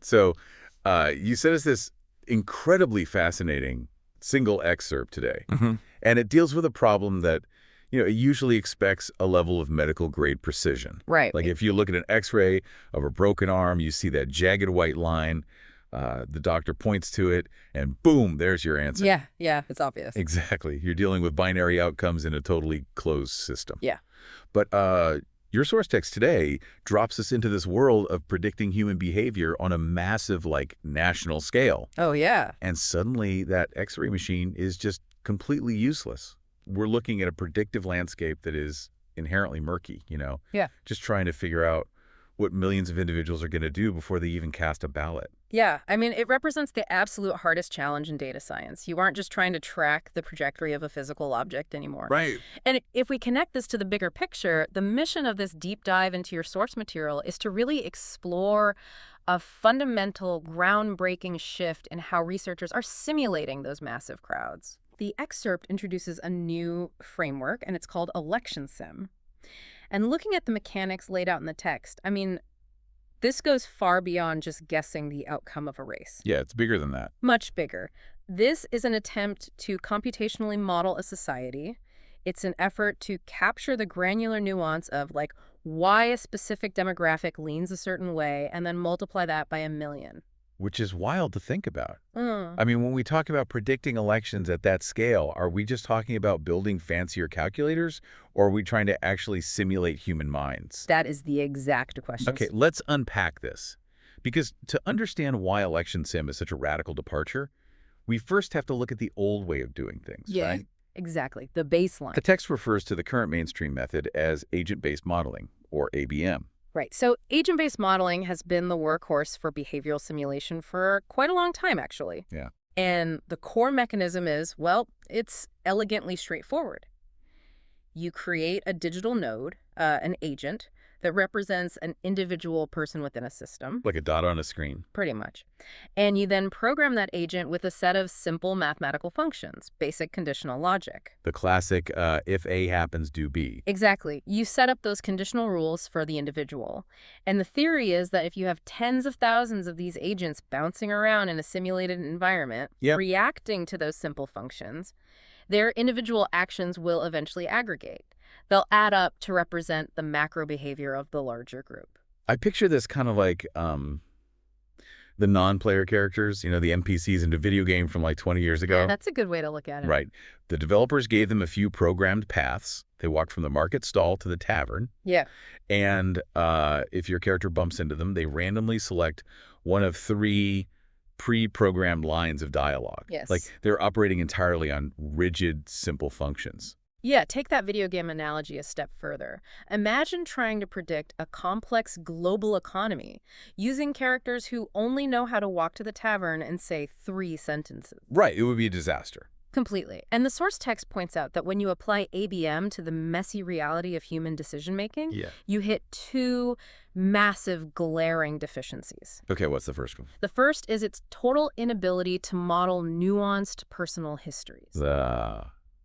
So you sent us this incredibly fascinating single excerpt today, and it deals with a problem that, it usually expects a level of medical grade precision. Right. Like if you look at an X-ray of a broken arm, you see that jagged white line, the doctor points to it, and boom, there's your answer. Yeah, it's obvious. Exactly. You're dealing with binary outcomes in a totally closed system. Yeah. But your source text today drops us into this world of predicting human behavior on a massive, national scale. Oh, yeah. And suddenly that X-ray machine is just completely useless. We're looking at a predictive landscape that is inherently murky, Yeah. just trying to figure out what millions of individuals are going to do before they even cast a ballot. Yeah, I mean, it represents the absolute hardest challenge in data science. You aren't just trying to track the trajectory of a physical object anymore. Right. And if we connect this to the bigger picture, the mission of this deep dive into your source material is to really explore a fundamental, groundbreaking shift in how researchers are simulating those massive crowds. The excerpt introduces a new framework, and it's called ElectionSim. And looking at the mechanics laid out in the text, I mean, this goes far beyond just guessing the outcome of a race. Yeah, it's bigger than that. Much bigger. This is an attempt to computationally model a society. It's an effort to capture the granular nuance of, why a specific demographic leans a certain way, and then multiply that by 1,000,000. Which is wild to think about. I mean, when we talk about predicting elections at that scale, are we just talking about building fancier calculators, or are we trying to actually simulate human minds? That is the exact question. Okay, let's unpack this. Because to understand why ElectionSim is such a radical departure, we first have to look at the old way of doing things, right? Exactly. The baseline. The text refers to the current mainstream method as agent-based modeling, or ABM. Right. So agent-based modeling has been the workhorse for behavioral simulation for quite a long time, actually. Yeah. And the core mechanism is, it's elegantly straightforward. You create a digital node, an agent, that represents an individual person within a system. Like a dot on a screen. Pretty much. And you then program that agent with a set of simple mathematical functions, basic conditional logic. The classic, if A happens, do B. Exactly. You set up those conditional rules for the individual. And the theory is that if you have tens of thousands of these agents bouncing around in a simulated environment, reacting to those simple functions, their individual actions will eventually aggregate. They'll add up to represent the macro behavior of the larger group. I picture this kind of like the non-player characters, the NPCs in a video game from 20 years ago. Yeah, that's a good way to look at it. Right. The developers gave them a few programmed paths. They walked from the market stall to the tavern. Yeah. And if your character bumps into them, they randomly select one of 3 pre-programmed lines of dialogue. Yes. They're operating entirely on rigid, simple functions. Yeah, take that video game analogy a step further. Imagine trying to predict a complex global economy using characters who only know how to walk to the tavern and say 3 sentences. Right, it would be a disaster. Completely. And the source text points out that when you apply ABM to the messy reality of human decision-making, you hit 2 massive glaring deficiencies. Okay, what's the first one? The first is its total inability to model nuanced personal histories.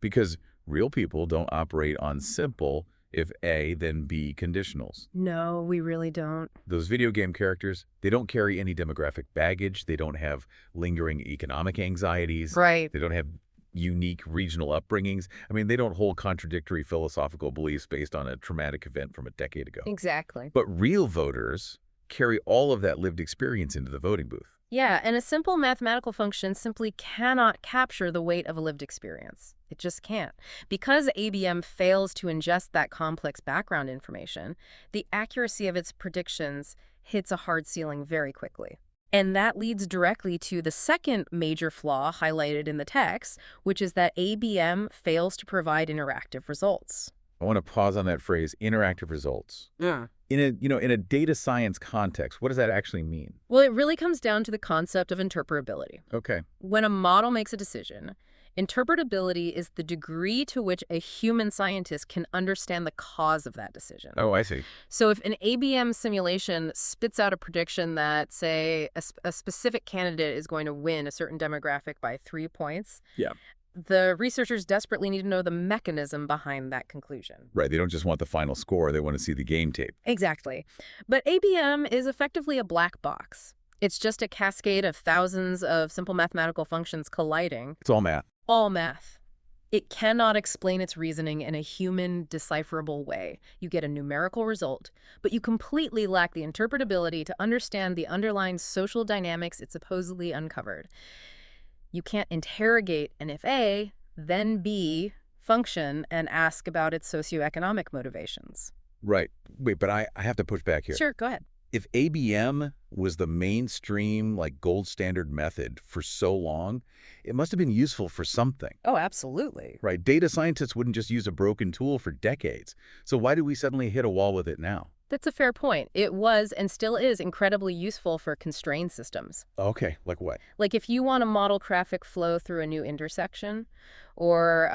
Because real people don't operate on simple, if A, then B conditionals. No, we really don't. Those video game characters, they don't carry any demographic baggage. They don't have lingering economic anxieties. Right. They don't have unique regional upbringings. I mean, they don't hold contradictory philosophical beliefs based on a traumatic event from a decade ago. Exactly. But real voters carry all of that lived experience into the voting booth. Yeah, and a simple mathematical function simply cannot capture the weight of a lived experience. It just can't. Because ABM fails to ingest that complex background information, the accuracy of its predictions hits a hard ceiling very quickly. And that leads directly to the second major flaw highlighted in the text, which is that ABM fails to provide interactive results. I want to pause on that phrase, interactive results. Yeah. In a data science context, what does that actually mean? Well, it really comes down to the concept of interpretability. Okay. When a model makes a decision, interpretability is the degree to which a human scientist can understand the cause of that decision. Oh, I see. So if an ABM simulation spits out a prediction that, say, a specific candidate is going to win a certain demographic by 3 points, the researchers desperately need to know the mechanism behind that conclusion. Right. They don't just want the final score. They want to see the game tape. Exactly. But ABM is effectively a black box. It's just a cascade of thousands of simple mathematical functions colliding. It's all math. All math. It cannot explain its reasoning in a human, decipherable way. You get a numerical result, but you completely lack the interpretability to understand the underlying social dynamics it supposedly uncovered. You can't interrogate an if A, then B function and ask about its socioeconomic motivations. Right. Wait, but I have to push back here. Sure, go ahead. If ABM was the mainstream, like gold standard method for so long, it must have been useful for something. Oh, absolutely. Right? Data scientists wouldn't just use a broken tool for decades. So why do we suddenly hit a wall with it now? That's a fair point. It was and still is incredibly useful for constrained systems. Okay, like what? Like if you want to model traffic flow through a new intersection, or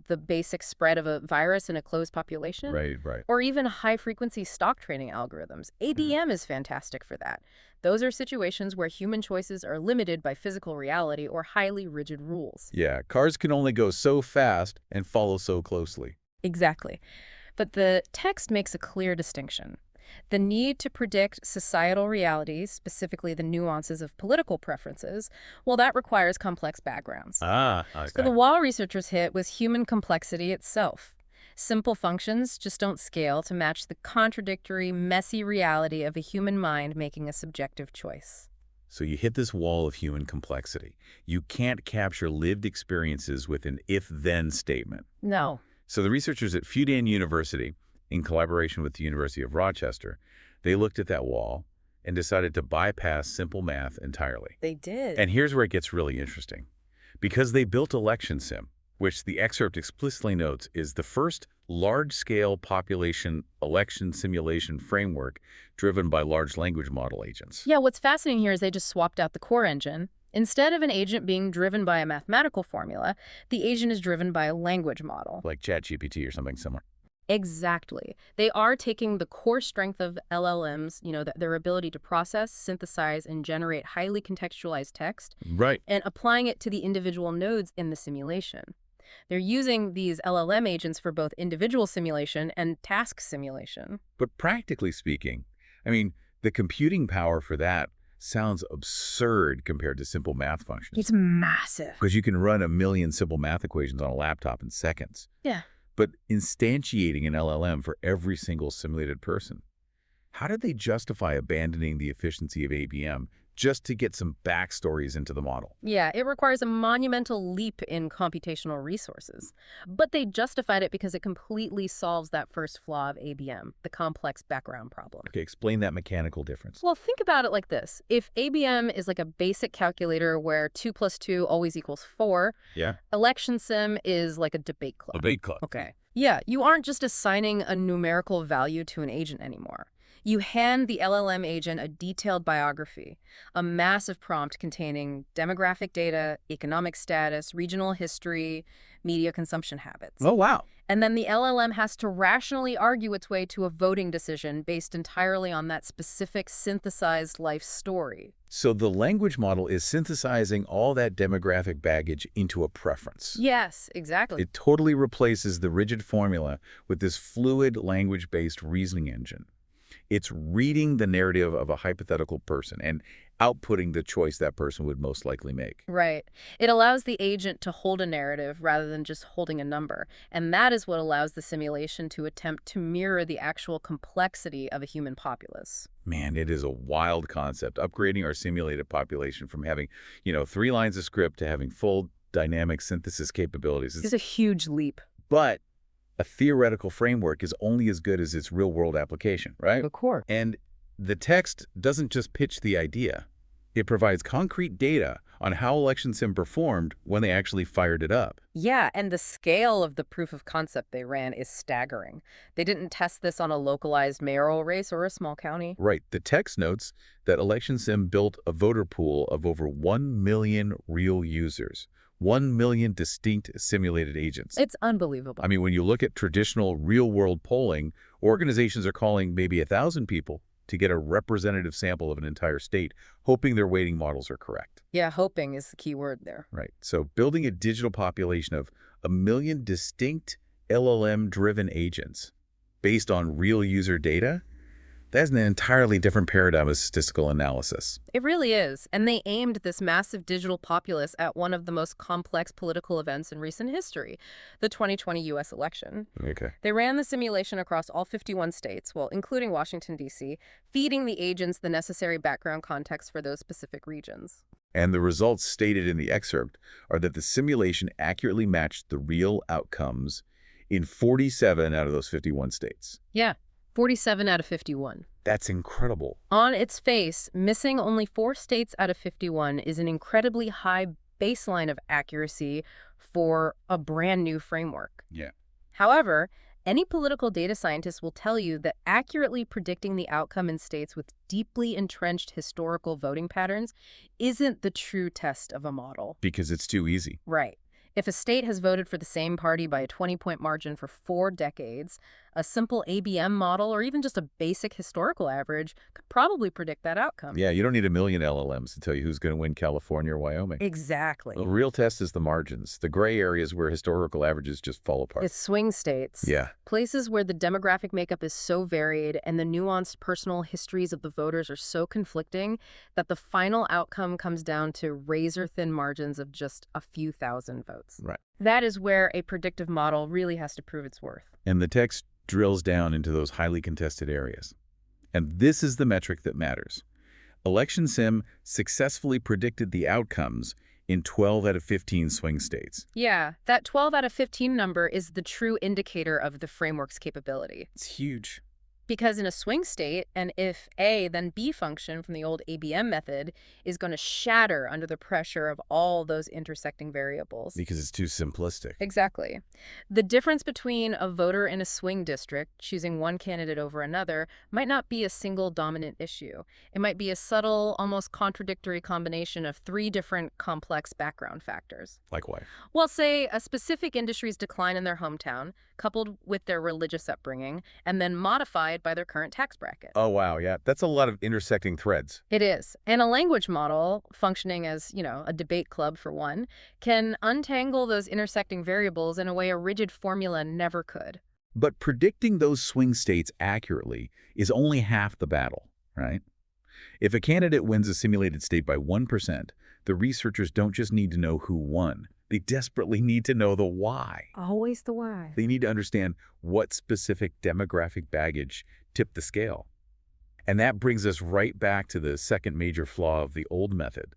the basic spread of a virus in a closed population, Right. or even high-frequency stock trading algorithms. ABM is fantastic for that. Those are situations where human choices are limited by physical reality or highly rigid rules. Yeah, cars can only go so fast and follow so closely. Exactly. But the text makes a clear distinction. The need to predict societal realities, specifically the nuances of political preferences, well, that requires complex backgrounds. Okay. So the wall researchers hit was human complexity itself. Simple functions just don't scale to match the contradictory, messy reality of a human mind making a subjective choice. So you hit this wall of human complexity. You can't capture lived experiences with an if-then statement. No. So the researchers at Fudan University, in collaboration with the University of Rochester, they looked at that wall and decided to bypass simple math entirely. They did. And here's where it gets really interesting. Because they built ElectionSim, which the excerpt explicitly notes is the first large-scale population election simulation framework driven by large language model agents. Yeah, what's fascinating here is they just swapped out the core engine. Instead of an agent being driven by a mathematical formula, the agent is driven by a language model. Like ChatGPT or something similar. Exactly. They are taking the core strength of LLMs, their ability to process, synthesize, and generate highly contextualized text, Right. and applying it to the individual nodes in the simulation. They're using these LLM agents for both individual simulation and task simulation. But practically speaking, I mean, the computing power for that sounds absurd compared to simple math functions. It's massive. Because you can run a million simple math equations on a laptop in seconds. Yeah. But instantiating an LLM for every single simulated person, how did they justify abandoning the efficiency of ABM just to get some backstories into the model? Yeah, it requires a monumental leap in computational resources. But they justified it because it completely solves that first flaw of ABM, the complex background problem. Okay, explain that mechanical difference. Well, think about it like this. If ABM is like a basic calculator where 2 plus 2 always equals 4, Yeah. ElectionSim is like a debate club. Debate club. Okay. Yeah, you aren't just assigning a numerical value to an agent anymore. You hand the LLM agent a detailed biography, a massive prompt containing demographic data, economic status, regional history, media consumption habits. Oh, wow. And then the LLM has to rationally argue its way to a voting decision based entirely on that specific synthesized life story. So the language model is synthesizing all that demographic baggage into a preference. Yes, exactly. It totally replaces the rigid formula with this fluid language-based reasoning engine. It's reading the narrative of a hypothetical person and outputting the choice that person would most likely make. Right. It allows the agent to hold a narrative rather than just holding a number. And that is what allows the simulation to attempt to mirror the actual complexity of a human populace. Man, it is a wild concept, upgrading our simulated population from having, 3 lines of script to having full dynamic synthesis capabilities. It's a huge leap. But a theoretical framework is only as good as its real-world application, right? Of course. And the text doesn't just pitch the idea. It provides concrete data on how ElectionSim performed when they actually fired it up. Yeah, and the scale of the proof of concept they ran is staggering. They didn't test this on a localized mayoral race or a small county. Right. The text notes that ElectionSim built a voter pool of over 1 million real users. 1 million distinct simulated agents. It's unbelievable. I mean, when you look at traditional real-world polling, organizations are calling maybe 1,000 people to get a representative sample of an entire state, hoping their weighting models are correct. Yeah, hoping is the key word there. Right. So building a digital population of 1 million distinct LLM-driven agents based on real user data, That's an entirely different paradigm of statistical analysis. It really is. And they aimed this massive digital populace at one of the most complex political events in recent history, the 2020 U.S. election. Okay. They ran the simulation across all 51 states, well, including Washington, D.C., feeding the agents the necessary background context for those specific regions. And the results stated in the excerpt are that the simulation accurately matched the real outcomes in 47 out of those 51 states. Yeah, 47 out of 51. That's incredible. On its face, missing only 4 states out of 51 is an incredibly high baseline of accuracy for a brand new framework. Yeah. However, any political data scientist will tell you that accurately predicting the outcome in states with deeply entrenched historical voting patterns isn't the true test of a model. Because it's too easy. Right. If a state has voted for the same party by a 20-point margin for 4 decades, a simple ABM model or even just a basic historical average could probably predict that outcome. Yeah, you don't need a million LLMs to tell you who's going to win California or Wyoming. Exactly. The real test is the margins, the gray areas where historical averages just fall apart. It's swing states. Yeah. Places where the demographic makeup is so varied and the nuanced personal histories of the voters are so conflicting that the final outcome comes down to razor-thin margins of just a few thousand votes. Right. That is where a predictive model really has to prove its worth. And the text drills down into those highly contested areas. And this is the metric that matters. ElectionSim successfully predicted the outcomes in 12 out of 15 swing states. Yeah, that 12 out of 15 number is the true indicator of the framework's capability. It's huge. Because in a swing state, an if A then B function from the old ABM method is going to shatter under the pressure of all those intersecting variables. Because it's too simplistic. Exactly. The difference between a voter in a swing district choosing one candidate over another might not be a single dominant issue. It might be a subtle, almost contradictory combination of 3 different complex background factors. Like what? Well, say a specific industry's decline in their hometown, coupled with their religious upbringing, and then modified by their current tax bracket. Oh, wow, yeah. That's a lot of intersecting threads. It is. And a language model, functioning as, a debate club for one, can untangle those intersecting variables in a way a rigid formula never could. But predicting those swing states accurately is only half the battle, right? If a candidate wins a simulated state by 1%, the researchers don't just need to know who won. They desperately need to know the why. Always the why. They need to understand what specific demographic baggage tipped the scale. And that brings us right back to the second major flaw of the old method.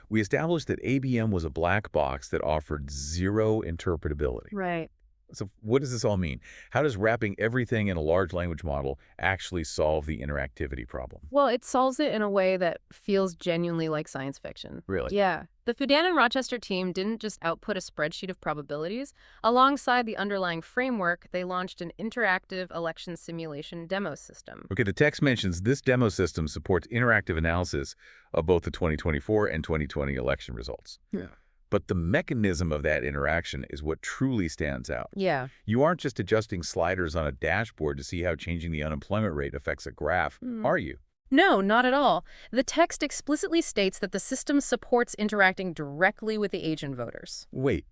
We established that ABM was a black box that offered zero interpretability. Right. So what does this all mean? How does wrapping everything in a large language model actually solve the interactivity problem? Well, it solves it in a way that feels genuinely like science fiction. Really? Yeah. The Fudan and Rochester team didn't just output a spreadsheet of probabilities. Alongside the underlying framework, they launched an interactive election simulation demo system. Okay, the text mentions this demo system supports interactive analysis of both the 2024 and 2020 election results. Yeah. But the mechanism of that interaction is what truly stands out. Yeah. You aren't just adjusting sliders on a dashboard to see how changing the unemployment rate affects a graph, are you? No, not at all. The text explicitly states that the system supports interacting directly with the agent voters. Wait,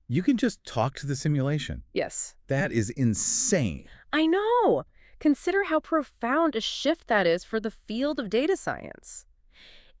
you can just talk to the simulation? Yes. That is insane. I know. Consider how profound a shift that is for the field of data science.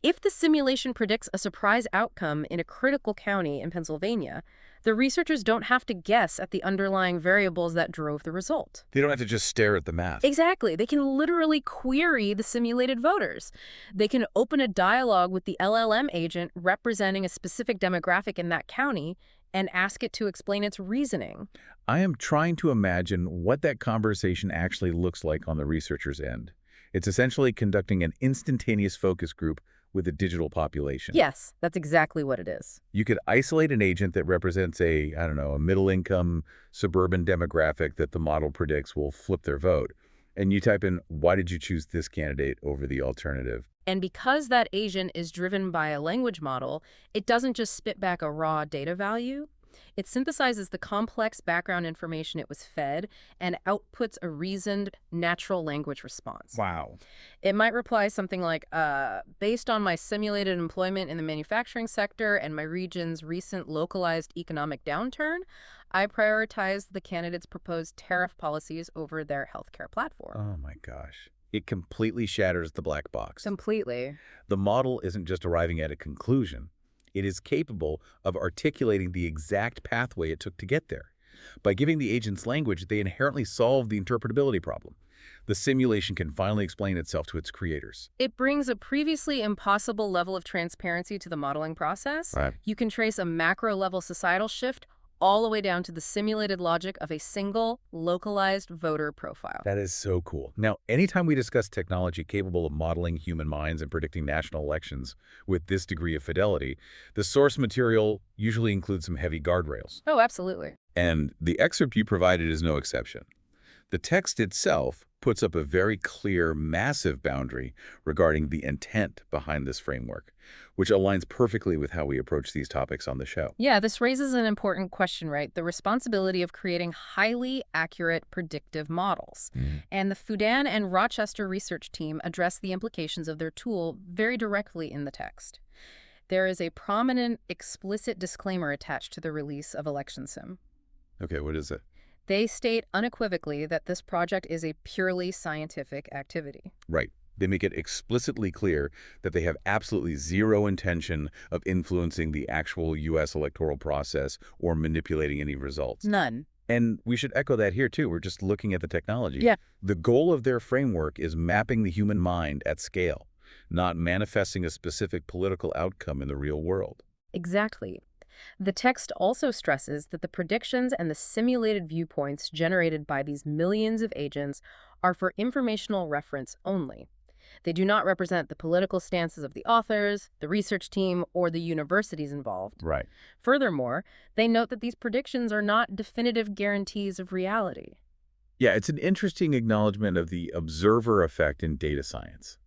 If the simulation predicts a surprise outcome in a critical county in Pennsylvania, the researchers don't have to guess at the underlying variables that drove the result. They don't have to just stare at the math. Exactly. They can literally query the simulated voters. They can open a dialogue with the LLM agent representing a specific demographic in that county and ask it to explain its reasoning. I am trying to imagine what that conversation actually looks like on the researcher's end. It's essentially conducting an instantaneous focus group with a digital population. Yes, that's exactly what it is. You could isolate an agent that represents a middle-income suburban demographic that the model predicts will flip their vote. And you type in, why did you choose this candidate over the alternative? And because that agent is driven by a language model, it doesn't just spit back a raw data value. It synthesizes the complex background information it was fed and outputs a reasoned, natural language response. Wow. It might reply something like, based on my simulated employment in the manufacturing sector and my region's recent localized economic downturn, I prioritized the candidate's proposed tariff policies over their healthcare platform. Oh my gosh. It completely shatters the black box. Completely. The model isn't just arriving at a conclusion. It is capable of articulating the exact pathway it took to get there. By giving the agents language, they inherently solve the interpretability problem. The simulation can finally explain itself to its creators. It brings a previously impossible level of transparency to the modeling process. Right. You can trace a macro-level societal shift all the way down to the simulated logic of a single, localized voter profile. That is so cool. Now, anytime we discuss technology capable of modeling human minds and predicting national elections with this degree of fidelity, the source material usually includes some heavy guardrails. Oh, absolutely. And the excerpt you provided is no exception. The text itself puts up a very clear, massive boundary regarding the intent behind this framework, which aligns perfectly with how we approach these topics on the show. Yeah, this raises an important question, right? The responsibility of creating highly accurate predictive models. And the Fudan and Rochester research team address the implications of their tool very directly in the text. There is a prominent, explicit disclaimer attached to the release of ElectionSim. Okay, what is it? They state unequivocally that this project is a purely scientific activity. Right. They make it explicitly clear that they have absolutely zero intention of influencing the actual U.S. electoral process or manipulating any results. None. And we should echo that here, too. We're just looking at the technology. Yeah. The goal of their framework is mapping the human mind at scale, not manifesting a specific political outcome in the real world. Exactly. The text also stresses that the predictions and the simulated viewpoints generated by these millions of agents are for informational reference only. They do not represent the political stances of the authors, the research team, or the universities involved. Right. Furthermore, they note that these predictions are not definitive guarantees of reality. Yeah, it's an interesting acknowledgement of the observer effect in data science.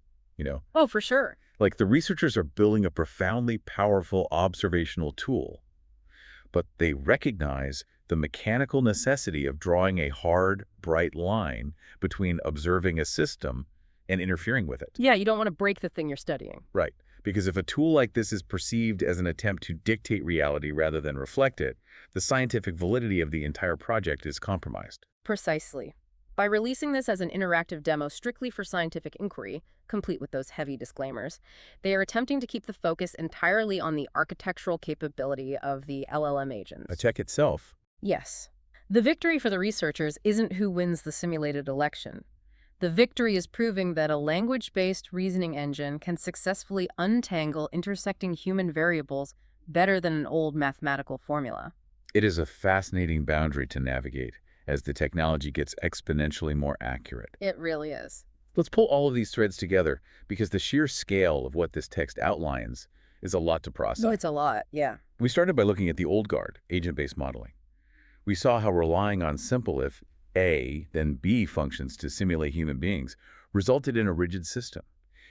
Oh, for sure. Like, the researchers are building a profoundly powerful observational tool, but they recognize the mechanical necessity of drawing a hard, bright line between observing a system and interfering with it. Yeah, you don't want to break the thing you're studying. Right. Because if a tool like this is perceived as an attempt to dictate reality rather than reflect it, the scientific validity of the entire project is compromised. Precisely. By releasing this as an interactive demo strictly for scientific inquiry, complete with those heavy disclaimers, they are attempting to keep the focus entirely on the architectural capability of the LLM agents. A tech itself. Yes. The victory for the researchers isn't who wins the simulated election. The victory is proving that a language-based reasoning engine can successfully untangle intersecting human variables better than an old mathematical formula. It is a fascinating boundary to navigate as the technology gets exponentially more accurate. It really is. Let's pull all of these threads together because the sheer scale of what this text outlines is a lot to process. No, it's a lot, yeah. We started by looking at the old guard, agent-based modeling. We saw how relying on simple if A, then B functions to simulate human beings resulted in a rigid system.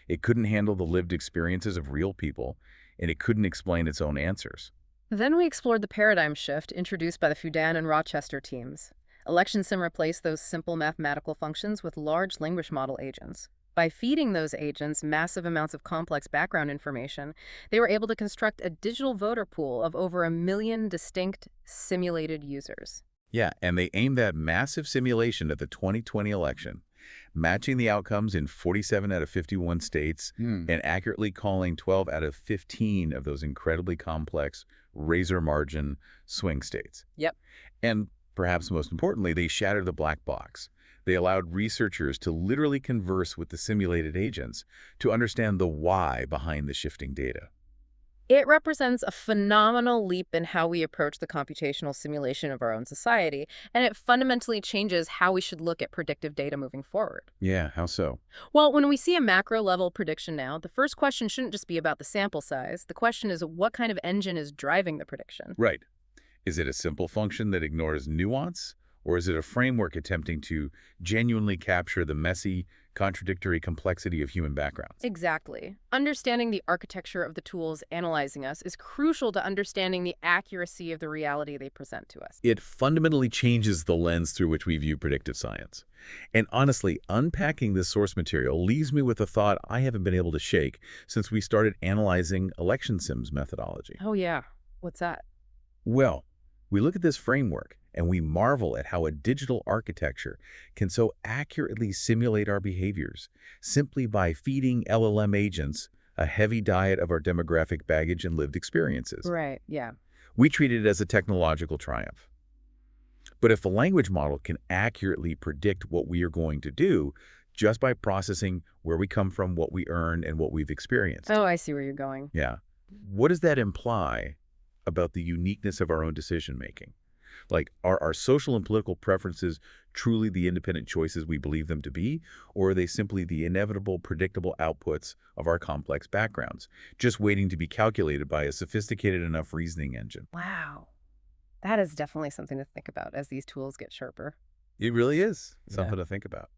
It couldn't handle the lived experiences of real people, and it couldn't explain its own answers. Then we explored the paradigm shift introduced by the Fudan and Rochester teams. ElectionSim replaced those simple mathematical functions with large language model agents. By feeding those agents massive amounts of complex background information, they were able to construct a digital voter pool of over 1 million distinct simulated users. Yeah, and they aimed that massive simulation at the 2020 election, matching the outcomes in 47 out of 51 states and accurately calling 12 out of 15 of those incredibly complex razor margin swing states. Yep. And perhaps most importantly, they shattered the black box. They allowed researchers to literally converse with the simulated agents to understand the why behind the shifting data. It represents a phenomenal leap in how we approach the computational simulation of our own society, and it fundamentally changes how we should look at predictive data moving forward. Yeah, how so? Well, when we see a macro-level prediction now, the first question shouldn't just be about the sample size. The question is, what kind of engine is driving the prediction? Right. Is it a simple function that ignores nuance? Or is it a framework attempting to genuinely capture the messy, contradictory complexity of human backgrounds? Exactly. Understanding the architecture of the tools analyzing us is crucial to understanding the accuracy of the reality they present to us. It fundamentally changes the lens through which we view predictive science. And honestly, unpacking this source material leaves me with a thought I haven't been able to shake since we started analyzing ElectionSim's methodology. Oh yeah. What's that? Well, we look at this framework, And we marvel at how a digital architecture can so accurately simulate our behaviors simply by feeding LLM agents a heavy diet of our demographic baggage and lived experiences. Right, yeah. We treat it as a technological triumph. But if the language model can accurately predict what we are going to do just by processing where we come from, what we earn, and what we've experienced. Oh, I see where you're going. Yeah. What does that imply about the uniqueness of our own decision-making? Like, are our social and political preferences truly the independent choices we believe them to be, or are they simply the inevitable, predictable outputs of our complex backgrounds, just waiting to be calculated by a sophisticated enough reasoning engine? Wow. That is definitely something to think about as these tools get sharper. It really is Yeah. something to think about.